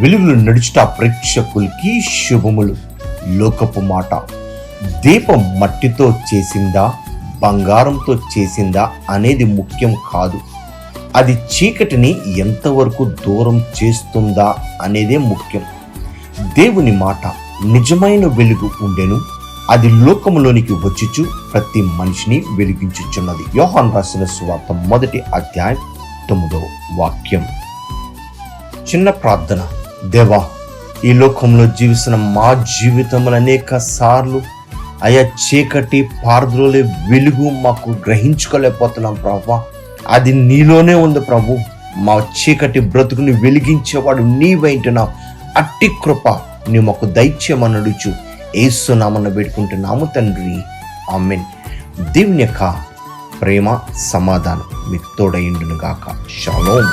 వెలుగులు నడుచుట ప్రేక్షకులకి శుభములు. లోకపు మాట, దీపం మట్టితో చేసిందా బంగారంతో చేసిందా అనేది ముఖ్యం కాదు. అది చీకటిని ఎంతవరకు దూరం చేస్తుందా అనేదే ముఖ్యం. దేవుని మాట నిజమైన వెలుగు ఉండెను, అది లోకములోనికి వచ్చుచు ప్రతి మనిషిని వెలిగించుచున్నది. యోహాను రాసిన సువార్త 1వ అధ్యాయం 9వ వాక్యం. చిన్న ప్రార్థన. దేవా, ఈ లోకంలో జీవిస్తున్న మా జీవితంలో అనేక సార్లు అయా చీకటి పారద్రోలే వెలుగు మాకు గ్రహించుకోలేకపోతున్నాం ప్రభా. అది నీలోనే ఉంది ప్రభు. మా చీకటి బ్రతుకుని వెలిగించేవాడు నీవైంటున్నావు. అట్టి కృప నీ మాకు దయచేయమని అడుగుచు యేసు నామమున వేడుకుంటున్నాము తండ్రి, ఆమేన్. దేవుని యొక్క ప్రేమ సమాధానం మీకు తోడైండును గాక. షాలోమ్.